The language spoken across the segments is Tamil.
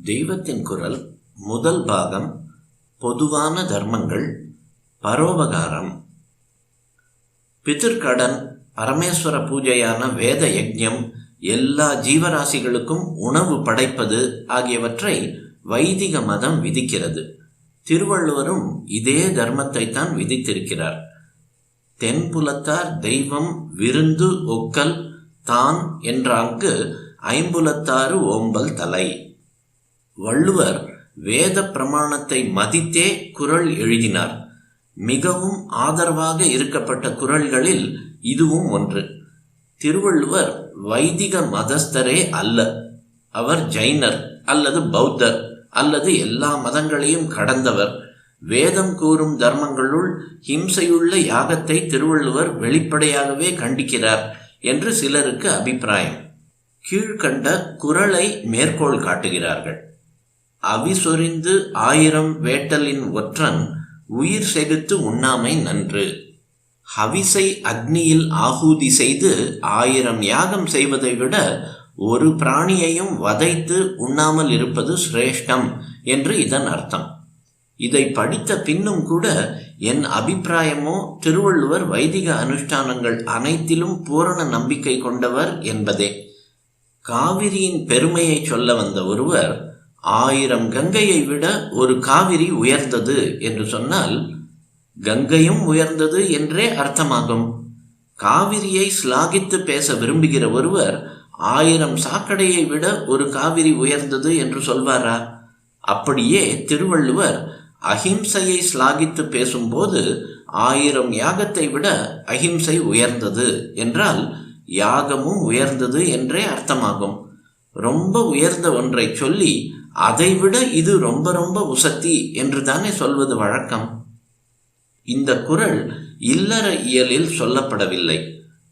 தெய்வத்தின் குரல் முதல் பாகம். பொதுவான தர்மங்கள். பரோபகாரம். பிதிர்கடன், பரமேஸ்வர பூஜையான வேத யஜ்ஞம், எல்லா ஜீவராசிகளுக்கும் உணவு படைப்பது ஆகியவற்றை வைதிக மதம் விதிக்கிறது. திருவள்ளுவரும் இதே தர்மத்தை தான் விதித்திருக்கிறார். தென்புலத்தார் தெய்வம் விருந்து ஒக்கல் தான் என்றாங்கு ஐம்புலத்தாறு ஓம்பல் தலை. வள்ளுவர் வேத பிரமாணத்தை மதித்தே குறள் எழுதினார். மிகவும் ஆதரவாக இருக்கப்பட்ட குறள்களில் இதுவும் ஒன்று. திருவள்ளுவர் வைதிக மதஸ்தரே அல்ல. அவர் ஜைனர் அல்லது பௌத்தர் அல்லது எல்லா மதங்களையும் கடந்தவர். வேதம் கூறும் தர்மங்களுள் ஹிம்சையுள்ள யாகத்தை திருவள்ளுவர் வெளிப்படையாகவே கண்டிக்கிறார் என்று சிலருக்கு அபிப்பிராயம். கீழ்கண்ட குறளை மேற்கோள் காட்டுகிறார்கள். அவிசொரிந்து 1000 வேட்டலின் ஒற்றன் உயிர் செகுத்து உண்ணாமை நன்று. ஹவிசை அக்னியில் ஆகூதி செய்து 1000 யாகம் செய்வதை விட ஒரு பிராணியையும் வதைத்து உண்ணாமல் இருப்பது சிரேஷ்டம் என்று இதன் அர்த்தம். இதை படித்த பின்னும் கூட என் அபிப்பிராயமோ திருவள்ளுவர் வைதிக அனுஷ்டானங்கள் அனைத்திலும் பூரண நம்பிக்கை கொண்டவர் என்பதே. காவிரியின் பெருமையை சொல்ல வந்த ஒருவர் 1000 கங்கையை விட ஒரு காவிரி உயர்ந்தது என்று சொன்னால் கங்கையும் உயர்ந்தது என்றே அர்த்தமாகும். காவிரியை ஸ்லாகித்து பேச விரும்புகிற ஒருவர் 1000 சாக்கடையை விட ஒரு காவிரி உயர்ந்தது என்று சொல்வாரா? அப்படியே திருவள்ளுவர் அஹிம்சையை ஸ்லாகித்து பேசும்போது 1000 யாகத்தை விட அஹிம்சை உயர்ந்தது என்றால் யாகமும் உயர்ந்தது என்றே அர்த்தமாகும். ரொம்ப உயர்ந்த ஒன்றை சொல்லி அதைவிட இது ரொம்ப ரொம்ப உசத்தி என்று தானே சொல்வது வழக்கம். இந்த குறள் இல்லற இயலில் சொல்லப்படவில்லை,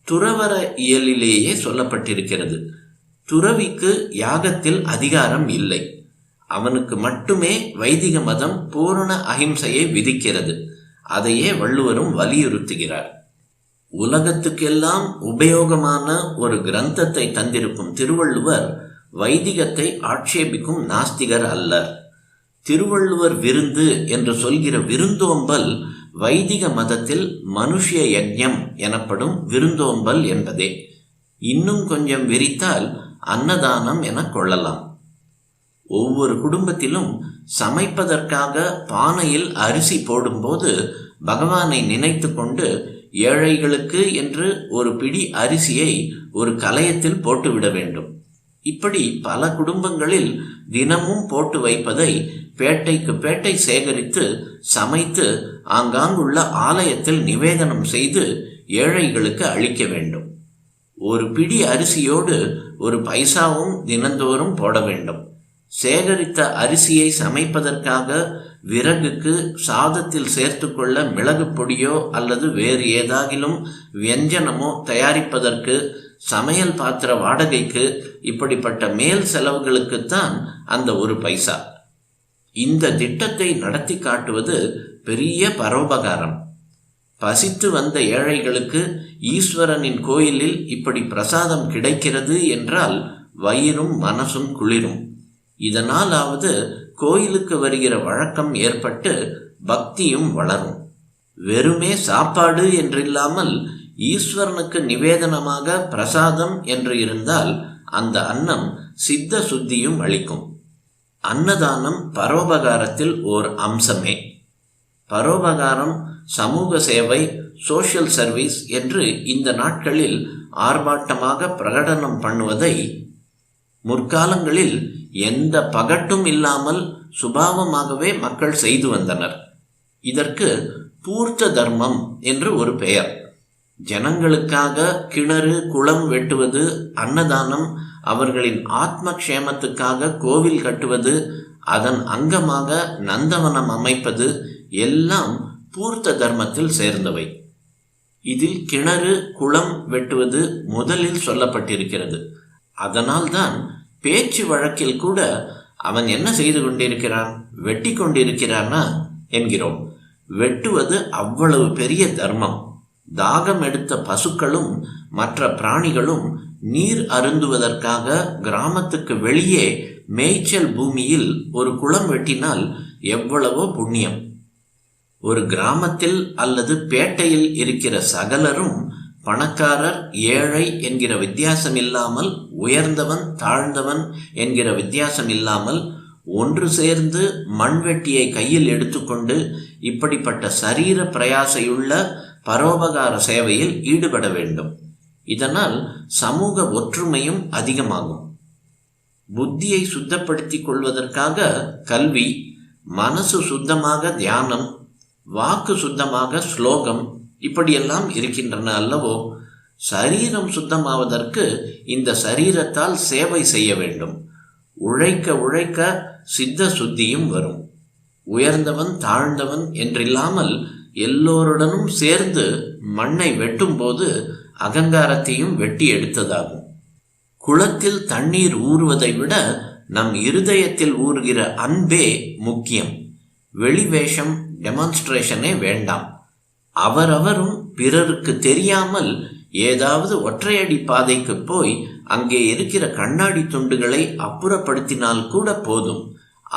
துறவற இயலிலேயே சொல்லப்பட்டிருக்கிறது. துறவிக்கு யாகத்தில் அதிகாரம் இல்லை. அவனுக்கு மட்டுமே வைதிக மதம் பூரண அஹிம்சையை விதிக்கிறது. அதையே வள்ளுவரும் வலியுறுத்துகிறார். உலகத்துக்கெல்லாம் உபயோகமான ஒரு கிரந்தத்தை தந்திருக்கும் திருவள்ளுவர் வைதிகத்தை ஆட்சேபிக்கும் நாஸ்திகர் அல்லர். திருவள்ளுவர் விருந்து என்று சொல்கிற விருந்தோம்பல் வைதிக மதத்தில் மனுஷ்ய யஜ்ஞம் எனப்படும் விருந்தோம்பல் என்பதே. இன்னும் கொஞ்சம் விரித்தால் அன்னதானம் என கொள்ளலாம். ஒவ்வொரு குடும்பத்திலும் சமைப்பதற்காக பானையில் அரிசி போடும்போது பகவானை நினைத்து கொண்டு ஏழைகளுக்கு என்று ஒரு பிடி அரிசியை ஒரு கலயத்தில் போட்டுவிட வேண்டும். இப்படி பல குடும்பங்களில் தினமும் போட்டு வைப்பதை பேட்டைக்கு பேட்டை சேகரித்து சமைத்து ஆங்காங்குள்ள ஆலயத்தில் நிவேதனம் செய்து ஏழைகளுக்கு அளிக்க வேண்டும். ஒரு பிடி அரிசியோடு ஒரு பைசாவும் தினந்தோறும் போட வேண்டும். சேகரித்த அரிசியை சமைப்பதற்காக விறகுக்கு சாதத்தில் சேர்த்து கொள்ள மிளகு பொடியோ அல்லது வேறு ஏதாகிலும் வியஞ்சனமோ தயாரிப்பதற்கு, சமையல் பாத்திர வாடகைக்கு, இப்படிப்பட்ட மேல் செலவுகளுக்குத்தான் அந்த ஒரு பைசா. இந்த திட்டத்தை நடத்தி காட்டுவது பெரிய பரோபகாரம். பசித்து வந்த ஏழைகளுக்கு ஈஸ்வரனின் கோயிலில் இப்படி பிரசாதம் கிடைக்கிறது என்றால் வயிறும் மனசும் குளிரும். இதனாலாவது கோயிலுக்கு வருகிற வழக்கம் ஏற்பட்டு பக்தியும் வளரும். வெறுமே சாப்பாடு என்றில்லாமல் ஈஸ்வரனுக்கு நிவேதனமாக பிரசாதம் என்று இருந்தால் அந்த அன்னம் சித்த சுத்தியும் அளிக்கும். அன்னதானம் பரோபகாரத்தில் ஓர் அம்சமே. பரோபகாரம், சமூக சேவை, சோஷியல் சர்வீஸ் என்று இந்த நாட்களில் ஆர்ப்பாட்டமாக பிரகடனம் பண்ணுவதை முற்காலங்களில் எந்த பகட்டும் இல்லாமல் சுபாவமாகவே மக்கள் செய்து வந்தனர். இதற்கு பூர்த்த தர்மம் என்று ஒரு பெயர். ஜனங்களுக்காக கிணறு குளம் வெட்டுவது, அன்னதானம், அவர்களின் ஆத்ம க்ஷேமத்துக்காக கோவில் கட்டுவது, அதன் அங்கமாக நந்தவனம் அமைப்பது எல்லாம் பூர்த்த தர்மத்தில் சேர்ந்தவை. இதில் கிணறு குளம் வெட்டுவது முதலில் சொல்லப்பட்டிருக்கிறது. அதனால்தான் பேச்சு வழக்கில் கூட அவன் என்ன செய்து கொண்டிருக்கிறான், வெட்டி கொண்டிருக்கிறானா என்கிறோம். வெட்டுவது அவ்வளவு பெரிய தர்மம். தாகம் எடுத்த பசுக்களும் மற்ற பிராணிகளும் நீர் அருந்துவதற்காக கிராமத்துக்கு வெளியே மேய்ச்சல் பூமியில் ஒரு குளம் வெட்டினால் எவ்வளவோ புண்ணியம். ஒரு கிராமத்தில் அல்லது பேட்டையில் இருக்கிற சகலரும் பணக்காரர் ஏழை என்கிற வித்தியாசம் இல்லாமல், உயர்ந்தவன் தாழ்ந்தவன் என்கிற வித்தியாசம் இல்லாமல் ஒன்று சேர்ந்து மண்வெட்டியை கையில் எடுத்துக்கொண்டு இப்படிப்பட்ட சரீர பிரயாசையுள்ள பரோபகார சேவையில் ஈடுபட வேண்டும். இதனால் சமூக ஒற்றுமையும் அதிகமாகும். புத்தியை சுத்தப்படுத்திக் கொள்வதற்காக கல்வி, மனசு சுத்தமாக தியானம், வாக்கு சுத்தமாக ஸ்லோகம் இப்படியெல்லாம் இருக்கின்றன அல்லவோ? சரீரம் சுத்தமாவதற்கு இந்த சரீரத்தால் சேவை செய்ய வேண்டும். உழைக்க உழைக்க சித்த சுத்தியும் வரும். உயர்ந்தவன் தாழ்ந்தவன் என்றில்லாமல் எல்லோருடனும் சேர்ந்து மண்ணை வெட்டும் போது அகங்காரத்தையும் வெட்டி எடுத்ததாகும். குளத்தில் தண்ணீர் ஊறுவதை விட நம் இருதயத்தில் ஊறுகிற அன்பே முக்கியம். வெளிவேஷம், டெமான்ஸ்ட்ரேஷனே வேண்டாம். அவரவரும் பிறருக்கு தெரியாமல் ஏதாவது ஒற்றையடி பாதைக்கு போய் அங்கே இருக்கிற கண்ணாடி துண்டுகளை அப்புறப்படுத்தினால் கூட போதும்.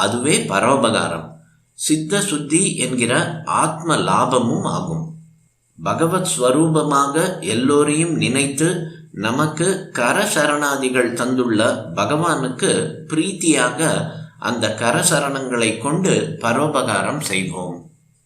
அதுவே பரோபகாரம், சித்த சுத்தி என்கிற ஆத்ம லாபமும் ஆகும். பகவத் ஸ்வரூபமாக எல்லோரையும் நினைத்து நமக்கு கரசரணாதிகள் தந்துள்ள பகவானுக்கு பிரீத்தியாக அந்த கரசரணங்களை கொண்டு பரோபகாரம் செய்வோம்.